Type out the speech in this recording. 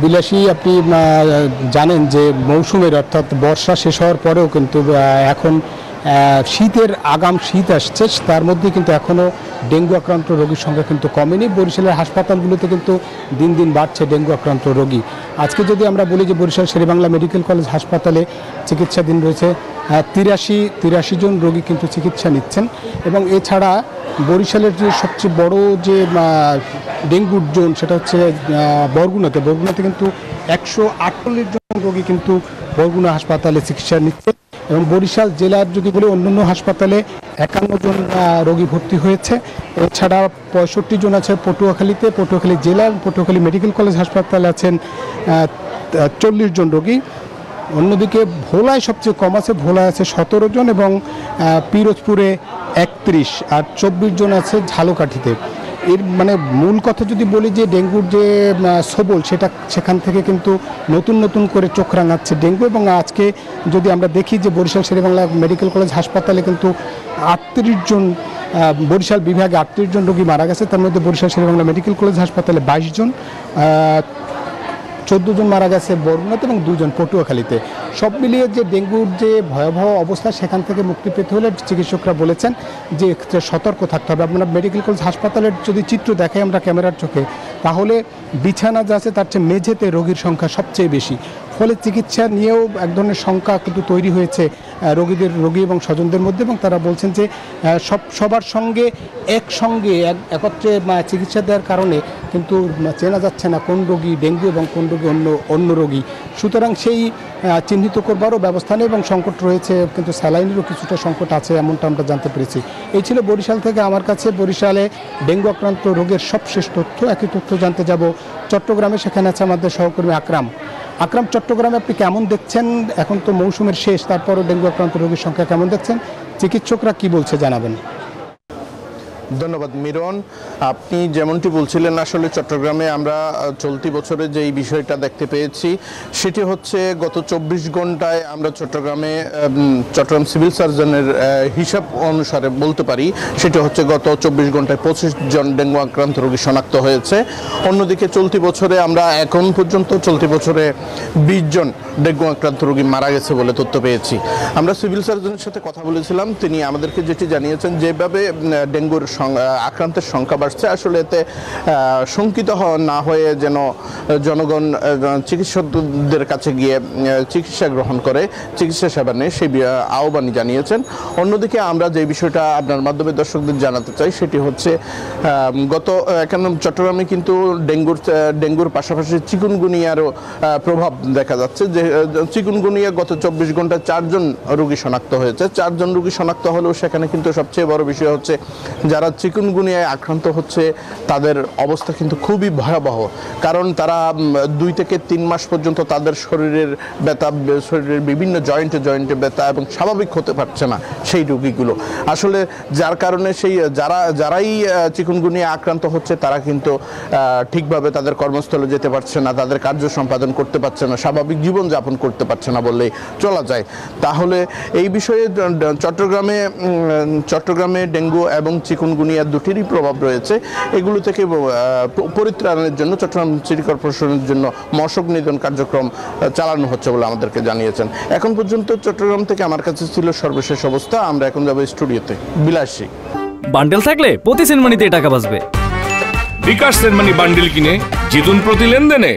বিলাসী, আপনি জানেন যে মৌসুমের অর্থাৎ বর্ষা শেষ হওয়ার পরেও কিন্তু এখন শীতের আগাম শীত আসছে, তার মধ্যে কিন্তু এখনও ডেঙ্গু আক্রান্ত রোগীর সংখ্যা কিন্তু কমেনি। বরিশালের হাসপাতালগুলোতে কিন্তু দিন দিন বাড়ছে ডেঙ্গু আক্রান্ত রোগী। আজকে যদি আমরা বলি যে বরিশাল শেরেবাংলা মেডিকেল কলেজ হাসপাতালে চিকিৎসাধীন রয়েছে 83 জন রোগী কিন্তু চিকিৎসা নিচ্ছেন। এবং এছাড়া বরিশালের যে সবচেয়ে বড় যে ডেঙ্গুর জোন সেটা হচ্ছে বরগুনাতে কিন্তু 148 জন রোগী কিন্তু বরগুনা হাসপাতালে চিকিৎসা নিচ্ছে। এবং বরিশাল জেলার যদি বলি অন্যান্য হাসপাতালে 51 জন রোগী ভর্তি হয়েছে। এছাড়া 65 জন আছে পটুয়াখালী জেলা পটুয়াখালী মেডিকেল কলেজ হাসপাতালে আছেন 40 জন রোগী। অন্যদিকে ভোলায় সবচেয়ে কম আছে, ভোলায় আছে 17 জন এবং পিরোজপুরে 31 আর 24 জন আছে ঝালকাঠিতে। এর মানে মূল কথা যদি বলি যে ডেঙ্গুর যে সবল সেটা সেখান থেকে কিন্তু নতুন করে চোখ রাঙাচ্ছে ডেঙ্গু। এবং আজকে যদি আমরা দেখি যে বরিশাল শেরেবাংলা মেডিকেল কলেজ হাসপাতালে কিন্তু 38 জন বরিশাল বিভাগে 38 জন রোগী মারা গেছে। তার মধ্যে বরিশাল শেরেবাংলা মেডিকেল কলেজ হাসপাতালে 22 জন, 14 জন মারা গেছে বরগুনাতে এবং 2 জন পটুয়াখালীতে। সব মিলিয়ে যে ডেঙ্গুর যে ভয়াবহ অবস্থা সেখান থেকে মুক্তি পেতে হলে চিকিৎসকরা বলেছেন যে সতর্ক থাকতে হবে। আপনারা মেডিকেল কলেজ হাসপাতালের যদি চিত্র দেখাই আমরা ক্যামেরার চোখে, তাহলে বিছানা যা আছে তার চেয়ে মেঝেতে রোগীর সংখ্যা সবচেয়ে বেশি। ফলে চিকিৎসা নিয়েও এক ধরনের শঙ্কা কিন্তু তৈরি হয়েছে রোগী এবং স্বজনদের মধ্যে। এবং তারা বলছেন যে সবার সঙ্গে একত্রে চিকিৎসা দেওয়ার কারণে কিন্তু চেনা যাচ্ছে না কোন রোগী ডেঙ্গু এবং কোন রোগী অন্য রোগী। সুতরাং সেই চিহ্নিত করবারও ব্যবস্থা নেই এবং সংকট রয়েছে, কিন্তু স্যালাইনেরও কিছুটা সংকট আছে এমনটা আমরা জানতে পেরেছি। এই ছিল বরিশাল থেকে আমার কাছে বরিশালে ডেঙ্গু আক্রান্ত রোগের সবশেষ তথ্য। একই তথ্য জানতে যাব চট্টগ্রামে, সেখানে আছে আমাদের সহকর্মী আকরাম। চট্টগ্রামে আপনি কেমন দেখছেন? এখন তো মৌসুমের শেষ, তারপরও ডেঙ্গু আক্রান্ত রোগীর সংখ্যা কেমন দেখছেন? চিকিৎসকরা কি বলছে জানাবেন। ধন্যবাদ মিরন। আপনি যেমনটি বলছিলেন, আসলে চট্টগ্রামে আমরা চলতি বছরে যে বিষয়টা দেখতে পেয়েছি সেটি হচ্ছে গত 24 ঘন্টায় আমরা চট্টগ্রাম সিভিল সার্জনের হিসাব অনুসারে বলতে পারি সেটি হচ্ছে গত 24 ঘন্টায় 25 জন ডেঙ্গু আক্রান্ত রোগী শনাক্ত হয়েছে। অন্যদিকে চলতি বছরে আমরা এখন পর্যন্ত 20 জন ডেঙ্গু আক্রান্ত রোগী মারা গেছে বলে তথ্য পেয়েছি। আমরা সিভিল সার্জনের সাথে কথা বলেছিলাম, তিনি আমাদেরকে যেটি জানিয়েছেন যেভাবে ডেঙ্গুর আক্রান্তের সংখ্যা বাড়ছে, আসলে এতে শঙ্কিত না হয়ে যেন জনগণ চিকিৎসকদের কাছে গিয়ে চিকিৎসা গ্রহণ করে, চিকিৎসা সেবা নেয়, সেই আহ্বানই জানিয়েছেন। অন্যদিকে আমরা যে বিষয়টা আপনার মাধ্যমে দর্শকদের জানাতে চাই সেটি হচ্ছে এখন চট্টগ্রামে কিন্তু ডেঙ্গুর পাশাপাশি চিকুনগুনিয়ারও প্রভাব দেখা যাচ্ছে। যে চিকুনগুনিয়া গত 24 ঘন্টায় 4 জন রোগী শনাক্ত হয়েছে। 4 জন রোগী শনাক্ত হলেও সেখানে কিন্তু সবচেয়ে বড় বিষয় হচ্ছে যারা চিকুনগুনিয়ায় আক্রান্ত হচ্ছে তাদের অবস্থা কিন্তু খুবই ভয়াবহ। কারণ তারা 2 থেকে 3 মাস পর্যন্ত তাদের শরীরের বিভিন্ন জয়েন্টে ব্যথা এবং স্বাভাবিক হতে পারছে না সেই রোগীগুলো। আসলে যার কারণে যারাই চিকুনগুনিয়া আক্রান্ত হচ্ছে তারা কিন্তু ঠিকভাবে তাদের কর্মস্থলে যেতে পারছে না, তাদের কার্য সম্পাদন করতে পারছে না, স্বাভাবিক জীবনযাপন করতে পারছে না বললেই চলা যায়। তাহলে এই বিষয়ে চট্টগ্রামে ডেঙ্গু এবং চিকুনগুনিয়া দুটিরই প্রভাব রয়েছে। এগুলো থেকে পরিত্রাণের জন্য চট্টগ্রাম সিটি কর্পোরেশনের জন্য মশক নিধন কার্যক্রম চালানো হচ্ছে বলে আমাদেরকে জানিয়েছেন। এখন পর্যন্ত চট্টগ্রাম থেকে আমার কাছে ছিল সর্বশেষ অবস্থা। আমরা এখন যাবো স্টুডিওতে। বিলাসী বান্ডেল থাকলে প্রতি সেনমানিতে টাকা বাঁচবে। বিকাশ সেনমানি বান্ডেল কিনে জিতুন প্রতি লেনদেনে।